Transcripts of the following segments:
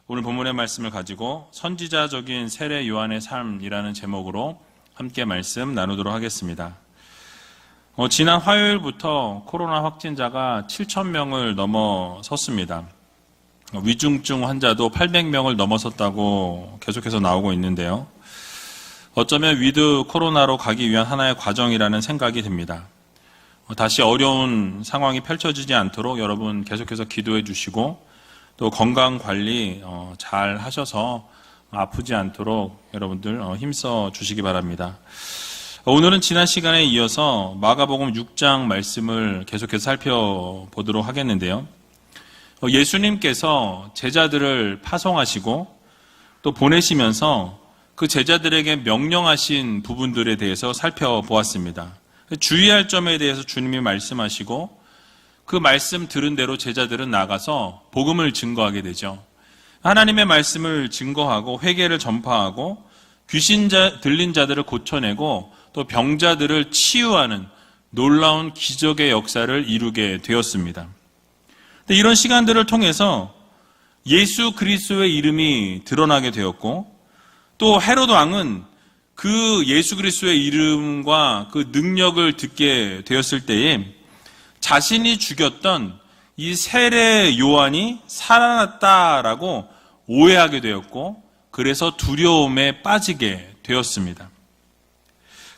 오늘 본문의 말씀을 가지고 선지자적인 세례 요한의 삶이라는 제목으로 함께 말씀 나누도록 하겠습니다. 지난 화요일부터 코로나 확진자가 7,000명을 넘어섰습니다. 위중증 환자도 800명을 넘어섰다고 계속해서 나오고 있는데요. 어쩌면 위드 코로나로 가기 위한 하나의 과정이라는 생각이 듭니다. 다시 어려운 상황이 펼쳐지지 않도록 여러분 계속해서 기도해 주시고 또 건강관리 잘 하셔서 아프지 않도록 여러분들 힘써 주시기 바랍니다. 오늘은 지난 시간에 이어서 마가복음 6장 말씀을 계속해서 살펴보도록 하겠는데요. 예수님께서 제자들을 파송하시고 또 보내시면서 그 제자들에게 명령하신 부분들에 대해서 살펴보았습니다. 주의할 점에 대해서 주님이 말씀하시고 그 말씀 들은 대로 제자들은 나가서 복음을 증거하게 되죠. 하나님의 말씀을 증거하고 회개를 전파하고 귀신 들린 자들을 고쳐내고 또 병자들을 치유하는 놀라운 기적의 역사를 이루게 되었습니다. 이런 시간들을 통해서 예수 그리스도의 이름이 드러나게 되었고 또 헤롯 왕은 그 예수 그리스도의 이름과 그 능력을 듣게 되었을 때에 자신이 죽였던 이 세례 요한이 살아났다라고 오해하게 되었고 그래서 두려움에 빠지게 되었습니다.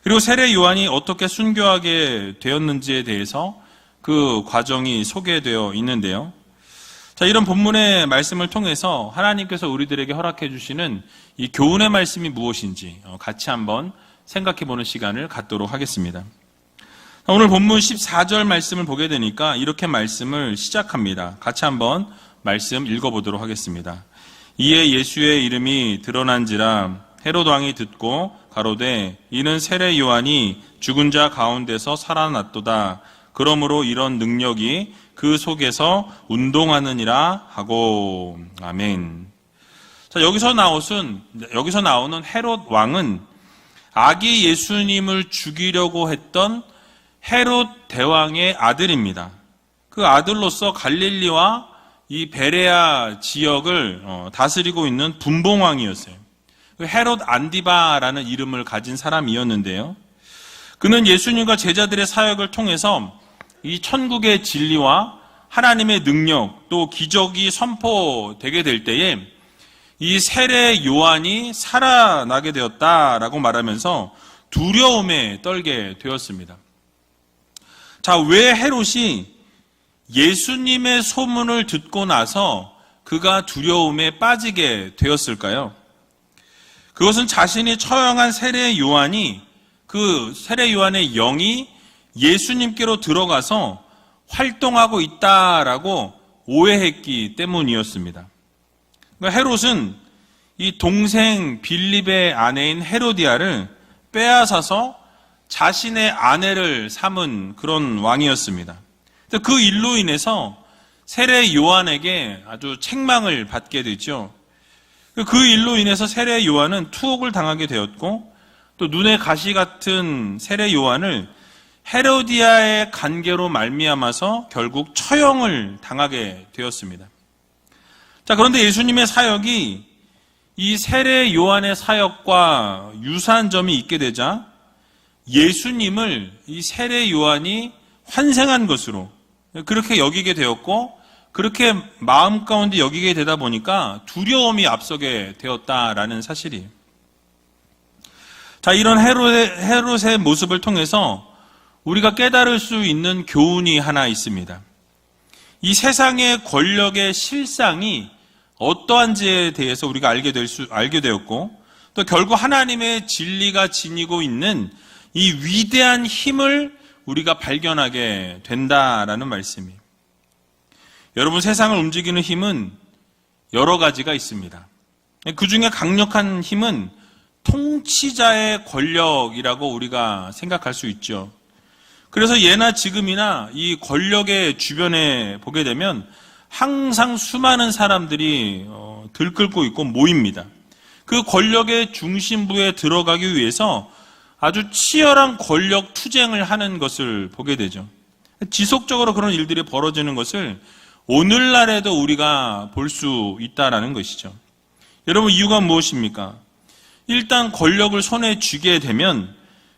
그리고 세례 요한이 어떻게 순교하게 되었는지에 대해서 그 과정이 소개되어 있는데요. 자, 이런 본문의 말씀을 통해서 하나님께서 우리들에게 허락해 주시는 이 교훈의 말씀이 무엇인지 같이 한번 생각해 보는 시간을 갖도록 하겠습니다. 오늘 본문 14절 말씀을 보게 되니까 이렇게 말씀을 시작합니다. 같이 한번 말씀 읽어보도록 하겠습니다. 이에 예수의 이름이 드러난지라 헤롯 왕이 듣고 가로되 이는 세례 요한이 죽은 자 가운데서 살아났도다. 그러므로 이런 능력이 그 속에서 운동하느니라 하고. 아멘. 자, 여기서 나오는 헤롯 왕은 아기 예수님을 죽이려고 했던 헤롯 대왕의 아들입니다. 그 아들로서 갈릴리와 이 베레아 지역을 다스리고 있는 분봉왕이었어요. 그 헤롯 안디바라는 이름을 가진 사람이었는데요. 그는 예수님과 제자들의 사역을 통해서 이 천국의 진리와 하나님의 능력 또 기적이 선포되게 될 때에 이 세례 요한이 살아나게 되었다라고 말하면서 두려움에 떨게 되었습니다. 자, 왜 헤롯이 예수님의 소문을 듣고 나서 그가 두려움에 빠지게 되었을까요? 그것은 자신이 처형한 세례 요한이 그 세례 요한의 영이 예수님께로 들어가서 활동하고 있다라고 오해했기 때문이었습니다. 그러니까 헤롯은 이 동생 빌립의 아내인 헤로디아를 빼앗아서 자신의 아내를 삼은 그런 왕이었습니다. 그 일로 인해서 세례 요한에게 아주 책망을 받게 되죠. 그 일로 인해서 세례 요한은 투옥을 당하게 되었고 또 눈에 가시 같은 세례 요한을 헤로디아의 관계로 말미암아서 결국 처형을 당하게 되었습니다. 자, 그런데 예수님의 사역이 이 세례 요한의 사역과 유사한 점이 있게 되자 예수님을 이 세례 요한이 환생한 것으로 그렇게 여기게 되었고 그렇게 마음 가운데 여기게 되다 보니까 두려움이 앞서게 되었다라는 사실이에요. 자, 이런 헤롯의 모습을 통해서 우리가 깨달을 수 있는 교훈이 하나 있습니다. 이 세상의 권력의 실상이 어떠한지에 대해서 우리가 알게 되었고 또 결국 하나님의 진리가 지니고 있는 이 위대한 힘을 우리가 발견하게 된다라는 말씀이에요. 여러분, 세상을 움직이는 힘은 여러 가지가 있습니다. 그 중에 강력한 힘은 통치자의 권력이라고 우리가 생각할 수 있죠. 그래서 예나 지금이나 이 권력의 주변에 보게 되면 항상 수많은 사람들이 들끓고 있고 모입니다. 그 권력의 중심부에 들어가기 위해서 아주 치열한 권력 투쟁을 하는 것을 보게 되죠. 지속적으로 그런 일들이 벌어지는 것을 오늘날에도 우리가 볼 수 있다라는 것이죠. 여러분, 이유가 무엇입니까? 일단 권력을 손에 쥐게 되면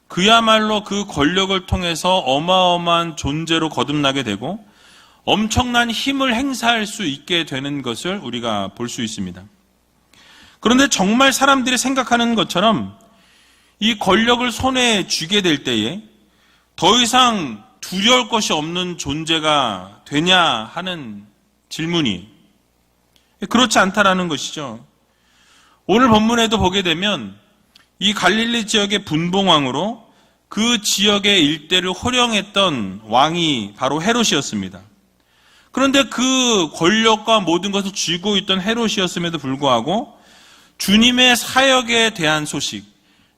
그야말로 그 권력을 통해서 어마어마한 존재로 거듭나게 되고 엄청난 힘을 행사할 수 있게 되는 것을 우리가 볼 수 있습니다. 그런데 정말 사람들이 생각하는 것처럼 이 권력을 손에 쥐게 될 때에 더 이상 두려울 것이 없는 존재가 되냐 하는 질문이 그렇지 않다라는 것이죠. 오늘 본문에도 보게 되면 이 갈릴리 지역의 분봉왕으로 그 지역의 일대를 호령했던 왕이 바로 헤롯이었습니다. 그런데 그 권력과 모든 것을 쥐고 있던 헤롯이었음에도 불구하고 주님의 사역에 대한 소식,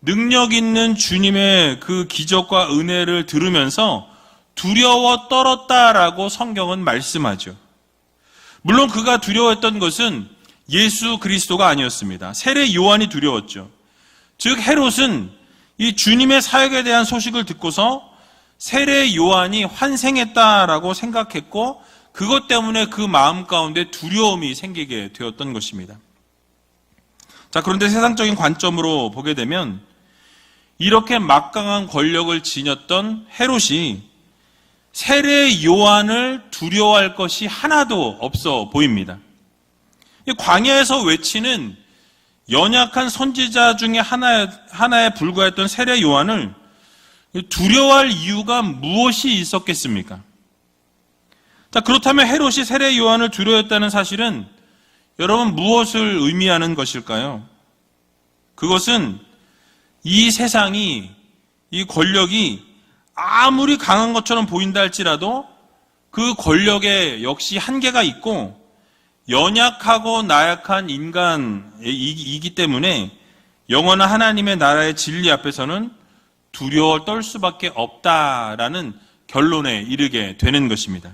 능력 있는 주님의 그 기적과 은혜를 들으면서 두려워 떨었다라고 성경은 말씀하죠. 물론 그가 두려워했던 것은 예수 그리스도가 아니었습니다. 세례 요한이 두려웠죠. 즉 헤롯은 이 주님의 사역에 대한 소식을 듣고서 세례 요한이 환생했다라고 생각했고 그것 때문에 그 마음 가운데 두려움이 생기게 되었던 것입니다. 자, 그런데 세상적인 관점으로 보게 되면 이렇게 막강한 권력을 지녔던 헤롯이 세례 요한을 두려워할 것이 하나도 없어 보입니다. 광야에서 외치는 연약한 선지자 중에 하나에 불과했던 세례 요한을 두려워할 이유가 무엇이 있었겠습니까? 자, 그렇다면 헤롯이 세례 요한을 두려워했다는 사실은 여러분 무엇을 의미하는 것일까요? 그것은 이 세상이, 이 권력이 아무리 강한 것처럼 보인다 할지라도 그 권력에 역시 한계가 있고 연약하고 나약한 인간이기 때문에 영원한 하나님의 나라의 진리 앞에서는 두려워 떨 수밖에 없다라는 결론에 이르게 되는 것입니다.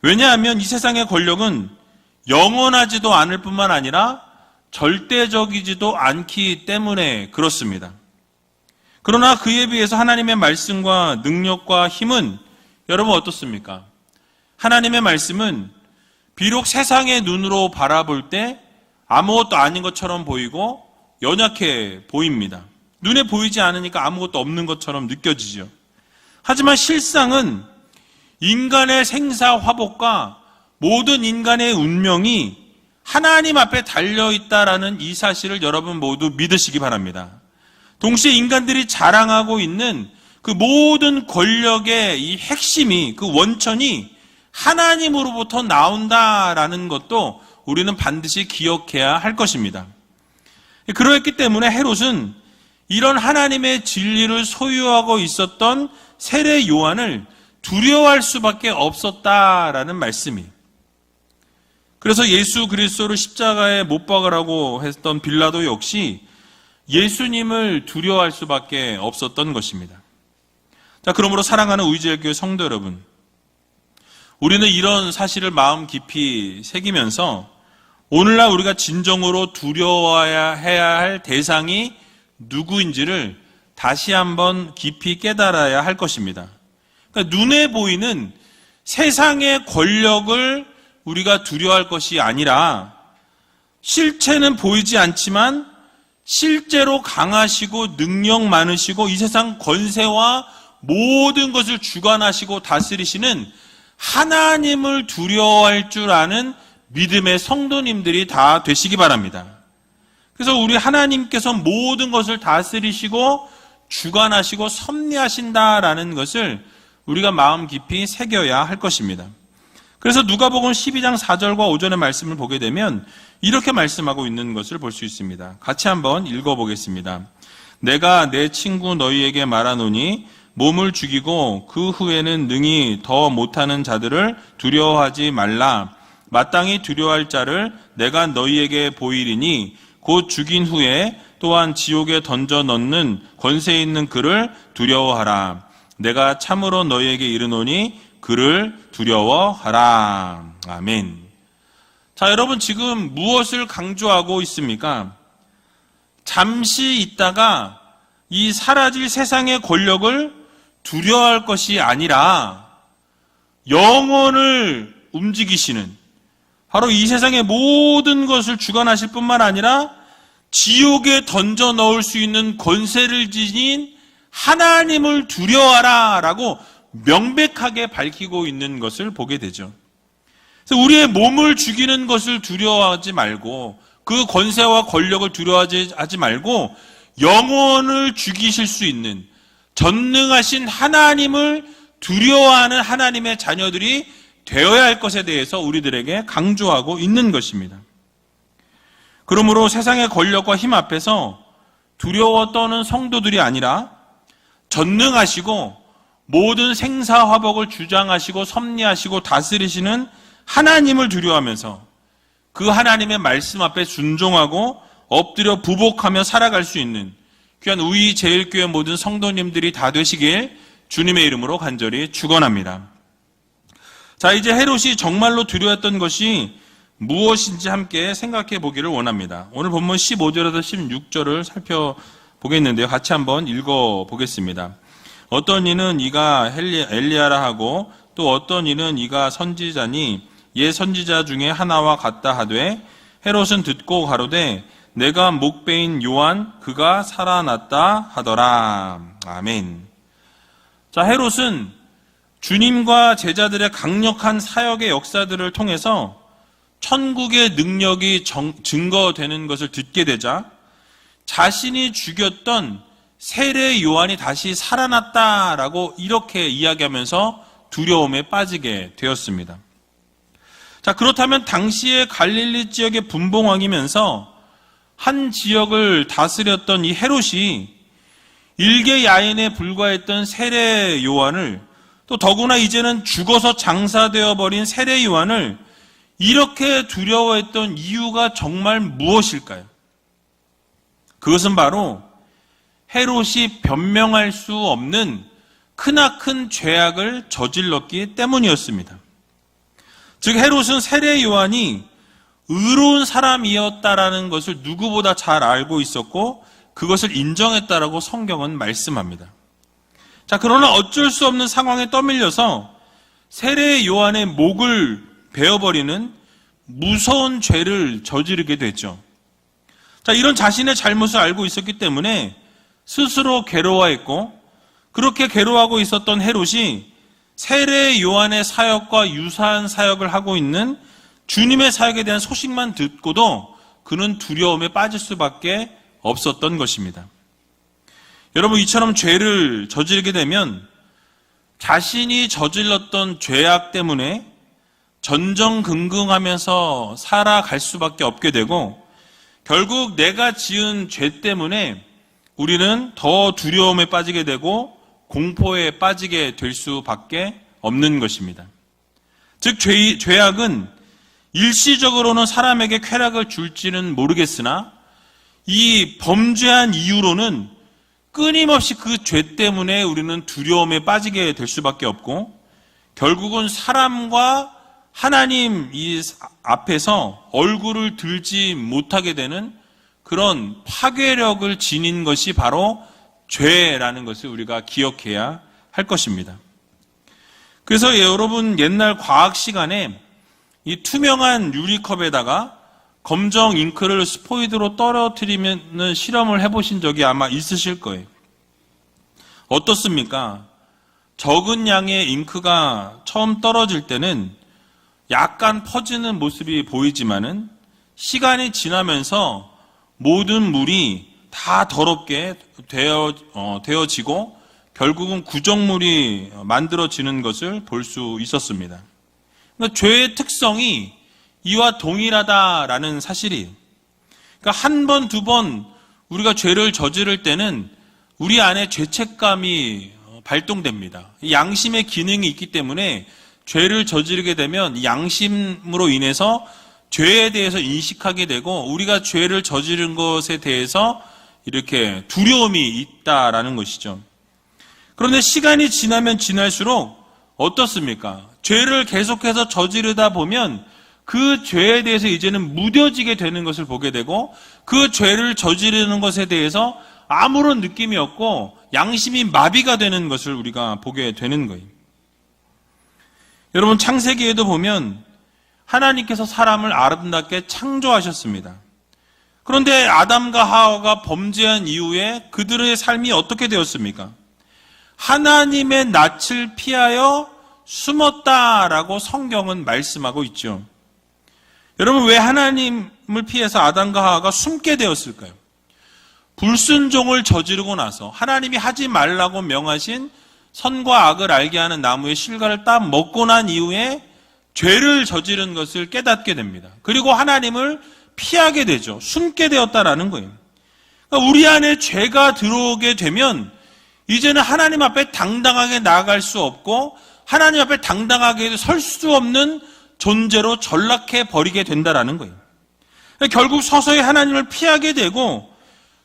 왜냐하면 이 세상의 권력은 영원하지도 않을 뿐만 아니라 절대적이지도 않기 때문에 그렇습니다. 그러나 그에 비해서 하나님의 말씀과 능력과 힘은 여러분 어떻습니까? 하나님의 말씀은 비록 세상의 눈으로 바라볼 때 아무것도 아닌 것처럼 보이고 연약해 보입니다. 눈에 보이지 않으니까 아무것도 없는 것처럼 느껴지죠. 하지만 실상은 인간의 생사화복과 모든 인간의 운명이 하나님 앞에 달려있다라는 이 사실을 여러분 모두 믿으시기 바랍니다. 동시에 인간들이 자랑하고 있는 그 모든 권력의 이 핵심이, 그 원천이 하나님으로부터 나온다라는 것도 우리는 반드시 기억해야 할 것입니다. 그렇기 때문에 헤롯은 이런 하나님의 진리를 소유하고 있었던 세례 요한을 두려워할 수밖에 없었다라는 말씀이. 그래서 예수 그리스도를 십자가에 못 박으라고 했던 빌라도 역시 예수님을 두려워할 수밖에 없었던 것입니다. 자, 그러므로 사랑하는 우이지엘교회 성도 여러분, 우리는 이런 사실을 마음 깊이 새기면서 오늘날 우리가 진정으로 두려워해야 할 대상이 누구인지를 다시 한번 깊이 깨달아야 할 것입니다. 그러니까 눈에 보이는 세상의 권력을 우리가 두려워할 것이 아니라 실체는 보이지 않지만 실제로 강하시고 능력 많으시고 이 세상 권세와 모든 것을 주관하시고 다스리시는 하나님을 두려워할 줄 아는 믿음의 성도님들이 다 되시기 바랍니다. 그래서 우리 하나님께서 모든 것을 다스리시고 주관하시고 섭리하신다라는 것을 우리가 마음 깊이 새겨야 할 것입니다. 그래서 누가복음 12장 4절과 5절의 말씀을 보게 되면 이렇게 말씀하고 있는 것을 볼 수 있습니다. 같이 한번 읽어보겠습니다. 내가 내 친구 너희에게 말하노니 몸을 죽이고 그 후에는 능히 더 못하는 자들을 두려워하지 말라. 마땅히 두려워할 자를 내가 너희에게 보이리니 곧 죽인 후에 또한 지옥에 던져 넣는 권세 있는 그를 두려워하라. 내가 참으로 너희에게 이르노니 그를 두려워하라. 아멘. 자, 여러분 지금 무엇을 강조하고 있습니까? 잠시 있다가 이 사라질 세상의 권력을 두려워할 것이 아니라 영원을 움직이시는, 바로 이 세상의 모든 것을 주관하실 뿐만 아니라 지옥에 던져 넣을 수 있는 권세를 지닌 하나님을 두려워하라 라고 명백하게 밝히고 있는 것을 보게 되죠. 그래서 우리의 몸을 죽이는 것을 두려워하지 말고, 그 권세와 권력을 두려워하지 말고 영혼을 죽이실 수 있는 전능하신 하나님을 두려워하는 하나님의 자녀들이 되어야 할 것에 대해서 우리들에게 강조하고 있는 것입니다. 그러므로 세상의 권력과 힘 앞에서 두려워 떠는 성도들이 아니라 전능하시고 모든 생사화복을 주장하시고 섭리하시고 다스리시는 하나님을 두려워하면서 그 하나님의 말씀 앞에 순종하고 엎드려 부복하며 살아갈 수 있는 귀한 우리 제일교회 모든 성도님들이 다 되시길 주님의 이름으로 간절히 축원합니다. 자, 이제 헤롯이 정말로 두려워했던 것이 무엇인지 함께 생각해 보기를 원합니다. 오늘 본문 15절에서 16절을 살펴보겠는데요. 같이 한번 읽어보겠습니다. 어떤 이는 이가 엘리야라 하고 또 어떤 이는 이가 선지자니 옛 선지자 중에 하나와 같다 하되 헤롯은 듣고 가로되 내가 목배인 요한 그가 살아났다 하더라. 아멘. 자, 헤롯은 주님과 제자들의 강력한 사역의 역사들을 통해서 천국의 능력이 증거되는 것을 듣게 되자 자신이 죽였던 세례 요한이 다시 살아났다라고 이렇게 이야기하면서 두려움에 빠지게 되었습니다. 자, 그렇다면 당시의 갈릴리 지역의 분봉왕이면서 한 지역을 다스렸던 이 헤롯이 일개 야인에 불과했던 세례 요한을, 또 더구나 이제는 죽어서 장사되어 버린 세례 요한을 이렇게 두려워했던 이유가 정말 무엇일까요? 그것은 바로 헤롯이 변명할 수 없는 크나큰 죄악을 저질렀기 때문이었습니다. 즉 헤롯은 세례 요한이 의로운 사람이었다라는 것을 누구보다 잘 알고 있었고 그것을 인정했다라고 성경은 말씀합니다. 자, 그러나 어쩔 수 없는 상황에 떠밀려서 세례 요한의 목을 베어버리는 무서운 죄를 저지르게 됐죠. 자, 이런 자신의 잘못을 알고 있었기 때문에 스스로 괴로워했고, 그렇게 괴로워하고 있었던 헤롯이 세례 요한의 사역과 유사한 사역을 하고 있는 주님의 사역에 대한 소식만 듣고도 그는 두려움에 빠질 수밖에 없었던 것입니다. 여러분, 이처럼 죄를 저지르게 되면 자신이 저질렀던 죄악 때문에 전전긍긍하면서 살아갈 수밖에 없게 되고, 결국 내가 지은 죄 때문에 우리는 더 두려움에 빠지게 되고 공포에 빠지게 될 수밖에 없는 것입니다. 즉 죄악은 일시적으로는 사람에게 쾌락을 줄지는 모르겠으나 이 범죄한 이유로는 끊임없이 그 죄 때문에 우리는 두려움에 빠지게 될 수밖에 없고, 결국은 사람과 하나님 이 앞에서 얼굴을 들지 못하게 되는 그런 파괴력을 지닌 것이 바로 죄라는 것을 우리가 기억해야 할 것입니다. 그래서 여러분, 옛날 과학 시간에 이 투명한 유리컵에다가 검정 잉크를 스포이드로 떨어뜨리는 실험을 해보신 적이 아마 있으실 거예요. 어떻습니까? 적은 양의 잉크가 처음 떨어질 때는 약간 퍼지는 모습이 보이지만은 시간이 지나면서 모든 물이 다 더럽게 되어지고 결국은 구정물이 만들어지는 것을 볼 수 있었습니다. 그러니까 죄의 특성이 이와 동일하다라는 사실이, 그러니까 한 번, 두 번 우리가 죄를 저지를 때는 우리 안에 죄책감이 발동됩니다. 양심의 기능이 있기 때문에 죄를 저지르게 되면 양심으로 인해서 죄에 대해서 인식하게 되고 우리가 죄를 저지른 것에 대해서 이렇게 두려움이 있다라는 것이죠. 그런데 시간이 지나면 지날수록 어떻습니까? 죄를 계속해서 저지르다 보면 그 죄에 대해서 이제는 무뎌지게 되는 것을 보게 되고, 그 죄를 저지르는 것에 대해서 아무런 느낌이 없고 양심이 마비가 되는 것을 우리가 보게 되는 거예요. 여러분, 창세기에도 보면 하나님께서 사람을 아름답게 창조하셨습니다. 그런데 아담과 하와가 범죄한 이후에 그들의 삶이 어떻게 되었습니까? 하나님의 낯을 피하여 숨었다라고 성경은 말씀하고 있죠. 여러분, 왜 하나님을 피해서 아담과 하와가 숨게 되었을까요? 불순종을 저지르고 나서 하나님이 하지 말라고 명하신 선과 악을 알게 하는 나무의 실과를 딱 먹고 난 이후에 죄를 저지른 것을 깨닫게 됩니다. 그리고 하나님을 피하게 되죠. 숨게 되었다라는 거예요. 그러니까 우리 안에 죄가 들어오게 되면 이제는 하나님 앞에 당당하게 나아갈 수 없고 하나님 앞에 당당하게 설 수 없는 존재로 전락해 버리게 된다라는 거예요. 그러니까 결국 서서히 하나님을 피하게 되고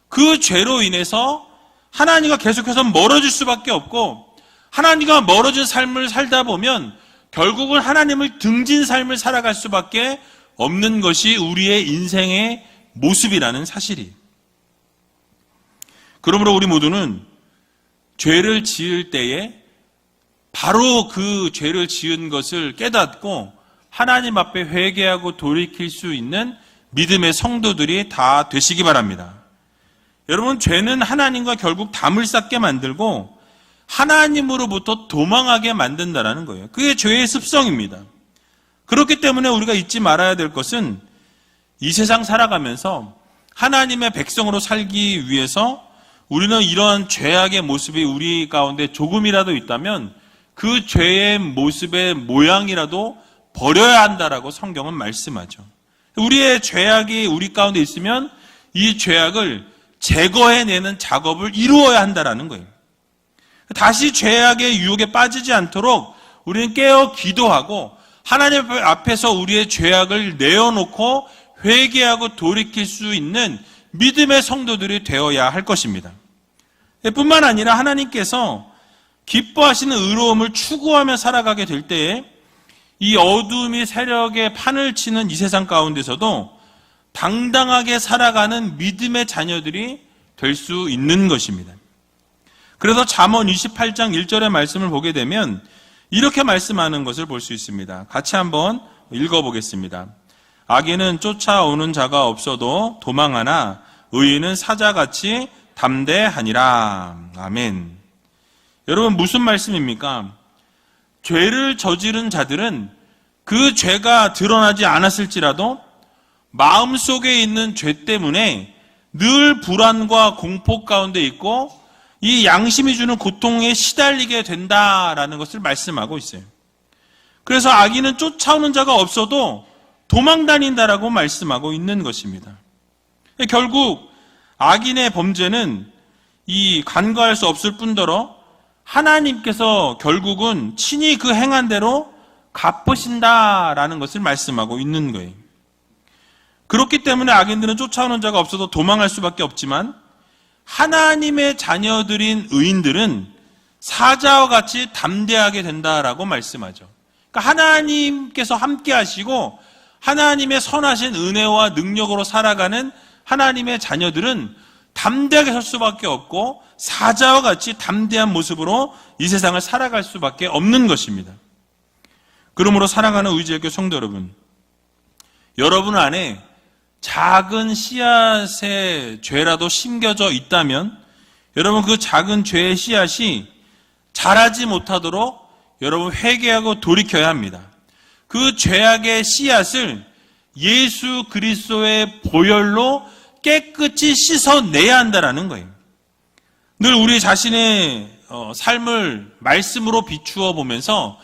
그 죄로 인해서 하나님과 계속해서 멀어질 수밖에 없고 하나님과 멀어진 삶을 살다 보면 결국은 하나님을 등진 삶을 살아갈 수밖에 없는 것이 우리의 인생의 모습이라는 사실이에요. 그러므로 우리 모두는 죄를 지을 때에 바로 그 죄를 지은 것을 깨닫고 하나님 앞에 회개하고 돌이킬 수 있는 믿음의 성도들이 다 되시기 바랍니다. 여러분, 죄는 하나님과 결국 담을 쌓게 만들고 하나님으로부터 도망하게 만든다는 거예요. 그게 죄의 습성입니다. 그렇기 때문에 우리가 잊지 말아야 될 것은 이 세상 살아가면서 하나님의 백성으로 살기 위해서 우리는 이러한 죄악의 모습이 우리 가운데 조금이라도 있다면 그 죄의 모습의 모양이라도 버려야 한다라고 성경은 말씀하죠. 우리의 죄악이 우리 가운데 있으면 이 죄악을 제거해내는 작업을 이루어야 한다라는 거예요. 다시 죄악의 유혹에 빠지지 않도록 우리는 깨어 기도하고 하나님 앞에서 우리의 죄악을 내어놓고 회개하고 돌이킬 수 있는 믿음의 성도들이 되어야 할 것입니다. 뿐만 아니라 하나님께서 기뻐하시는 의로움을 추구하며 살아가게 될 때에 이 어둠이 세력에 판을 치는 이 세상 가운데서도 당당하게 살아가는 믿음의 자녀들이 될 수 있는 것입니다. 그래서 잠언 28장 1절의 말씀을 보게 되면 이렇게 말씀하는 것을 볼 수 있습니다. 같이 한번 읽어보겠습니다. 악인은 쫓아오는 자가 없어도 도망하나 의인은 사자같이 담대하니라. 아멘. 여러분, 무슨 말씀입니까? 죄를 저지른 자들은 그 죄가 드러나지 않았을지라도 마음속에 있는 죄 때문에 늘 불안과 공포 가운데 있고 이 양심이 주는 고통에 시달리게 된다라는 것을 말씀하고 있어요. 그래서 악인은 쫓아오는 자가 없어도 도망 다닌다라고 말씀하고 있는 것입니다. 결국 악인의 범죄는 이 간과할 수 없을 뿐더러 하나님께서 결국은 친히 그 행한 대로 갚으신다라는 것을 말씀하고 있는 거예요. 그렇기 때문에 악인들은 쫓아오는 자가 없어도 도망할 수밖에 없지만 하나님의 자녀들인 의인들은 사자와 같이 담대하게 된다라고 말씀하죠. 그러니까 하나님께서 함께 하시고 하나님의 선하신 은혜와 능력으로 살아가는 하나님의 자녀들은 담대하게 설 수밖에 없고 사자와 같이 담대한 모습으로 이 세상을 살아갈 수밖에 없는 것입니다. 그러므로 사랑하는 의지의 성도 여러분, 여러분 안에 작은 씨앗의 죄라도 심겨져 있다면 여러분 그 작은 죄의 씨앗이 자라지 못하도록 여러분 회개하고 돌이켜야 합니다. 그 죄악의 씨앗을 예수 그리스도의 보혈로 깨끗이 씻어내야 한다는 거예요. 늘 우리 자신의 삶을 말씀으로 비추어 보면서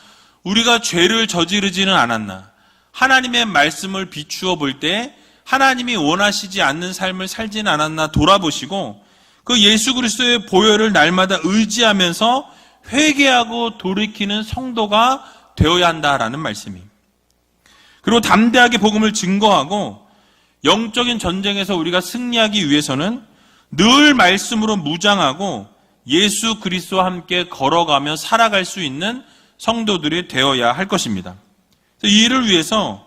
우리가 죄를 저지르지는 않았나, 하나님의 말씀을 비추어 볼 때 하나님이 원하시지 않는 삶을 살지는 않았나 돌아보시고 그 예수 그리스도의 보혈을 날마다 의지하면서 회개하고 돌이키는 성도가 되어야 한다라는 말씀입니다. 그리고 담대하게 복음을 증거하고 영적인 전쟁에서 우리가 승리하기 위해서는 늘 말씀으로 무장하고 예수 그리스도와 함께 걸어가며 살아갈 수 있는 성도들이 되어야 할 것입니다. 이 일을 위해서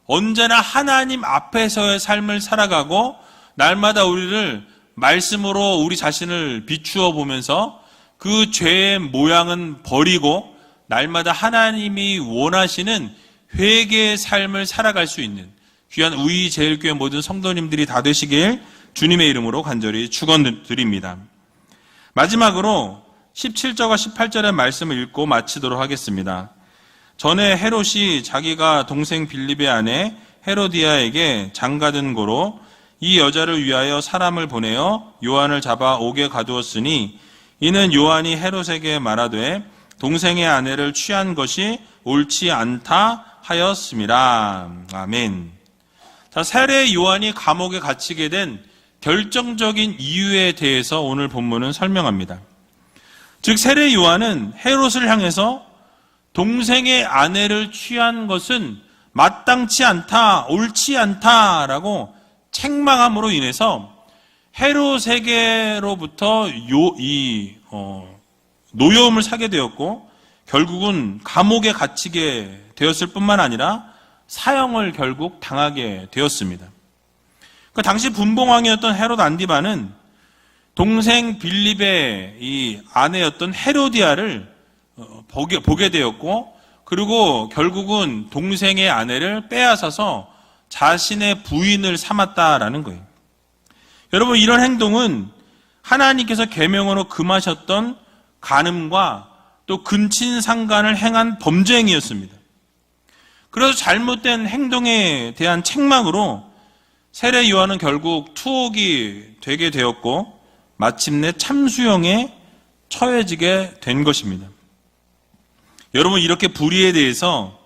언제나 하나님 앞에서의 삶을 살아가고 날마다 우리를 말씀으로 우리 자신을 비추어 보면서 그 죄의 모양은 버리고 날마다 하나님이 원하시는 회개의 삶을 살아갈 수 있는 귀한 우리 제일교회 모든 성도님들이 다 되시길 주님의 이름으로 간절히 축원드립니다. 마지막으로 17절과 18절의 말씀을 읽고 마치도록 하겠습니다. 전에 헤롯이 자기가 동생 빌립의 아내 헤로디아에게 장가든 고로 이 여자를 위하여 사람을 보내어 요한을 잡아 옥에 가두었으니 이는 요한이 헤롯에게 말하되 동생의 아내를 취한 것이 옳지 않다 하였음이라. 아멘. 자, 세례 요한이 감옥에 갇히게 된 결정적인 이유에 대해서 오늘 본문은 설명합니다. 즉 세례 요한은 헤롯을 향해서 동생의 아내를 취한 것은 마땅치 않다, 옳지 않다라고 책망함으로 인해서 헤롯에게로부터 노여움을 사게 되었고 결국은 감옥에 갇히게 되었을 뿐만 아니라 사형을 결국 당하게 되었습니다. 그 당시 분봉왕이었던 헤롯 안디바는 동생 빌립의 이 아내였던 헤로디아를 보게 되었고 그리고 결국은 동생의 아내를 빼앗아서 자신의 부인을 삼았다라는 거예요. 여러분 이런 행동은 하나님께서 계명으로 금하셨던 간음과 또 근친상간을 행한 범죄 행위였습니다. 그래서 잘못된 행동에 대한 책망으로 세례 요한은 결국 투옥이 되게 되었고 마침내 참수형에 처해지게 된 것입니다. 여러분 이렇게 불의에 대해서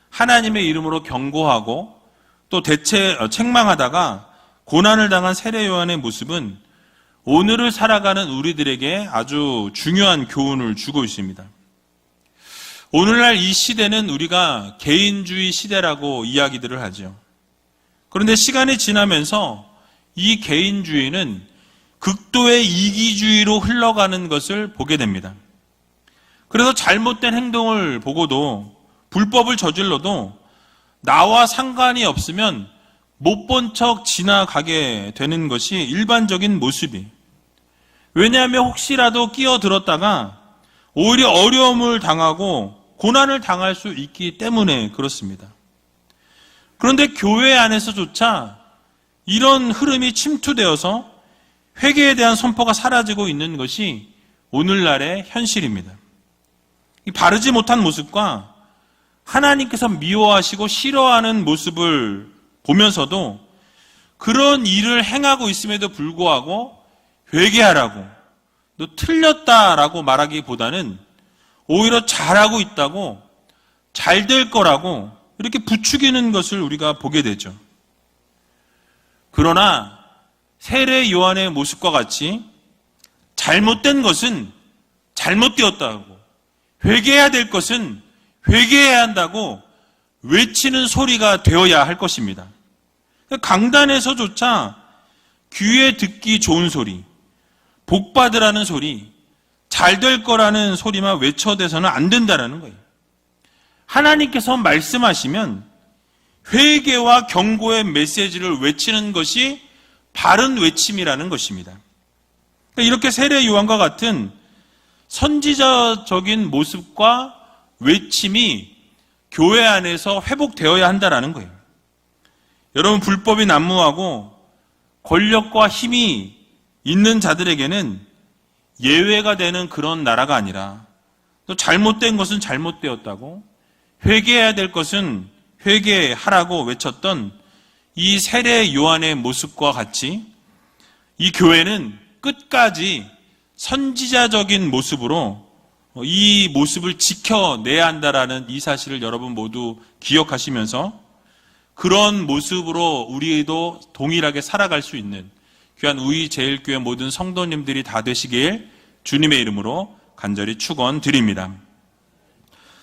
하나님의 이름으로 경고하고 또 책망하다가 고난을 당한 세례 요한의 모습은 오늘을 살아가는 우리들에게 아주 중요한 교훈을 주고 있습니다. 오늘날 이 시대는 우리가 개인주의 시대라고 이야기들을 하죠. 그런데 시간이 지나면서 이 개인주의는 극도의 이기주의로 흘러가는 것을 보게 됩니다. 그래서 잘못된 행동을 보고도 불법을 저질러도 나와 상관이 없으면 못 본 척 지나가게 되는 것이 일반적인 모습이에요. 왜냐하면 혹시라도 끼어들었다가 오히려 어려움을 당하고 고난을 당할 수 있기 때문에 그렇습니다. 그런데 교회 안에서조차 이런 흐름이 침투되어서 회개에 대한 선포가 사라지고 있는 것이 오늘날의 현실입니다. 이 바르지 못한 모습과 하나님께서 미워하시고 싫어하는 모습을 보면서도 그런 일을 행하고 있음에도 불구하고 회개하라고 너 틀렸다라고 말하기보다는 오히려 잘하고 있다고 잘 될 거라고 이렇게 부추기는 것을 우리가 보게 되죠. 그러나 세례 요한의 모습과 같이 잘못된 것은 잘못되었다고 회개해야 될 것은 회개해야 한다고 외치는 소리가 되어야 할 것입니다. 강단에서조차 귀에 듣기 좋은 소리, 복 받으라는 소리, 잘 될 거라는 소리만 외쳐대서는 안 된다는 거예요. 하나님께서 말씀하시면 회개와 경고의 메시지를 외치는 것이 바른 외침이라는 것입니다. 이렇게 세례 요한과 같은 선지자적인 모습과 외침이 교회 안에서 회복되어야 한다는 거예요. 여러분 불법이 난무하고 권력과 힘이 있는 자들에게는 예외가 되는 그런 나라가 아니라 또 잘못된 것은 잘못되었다고 회개해야 될 것은 회개하라고 외쳤던 이 세례 요한의 모습과 같이 이 교회는 끝까지 선지자적인 모습으로 이 모습을 지켜내야 한다라는 이 사실을 여러분 모두 기억하시면서 그런 모습으로 우리도 동일하게 살아갈 수 있는 귀한 우리 제일교회 모든 성도님들이 다 되시길 주님의 이름으로 간절히 축원드립니다.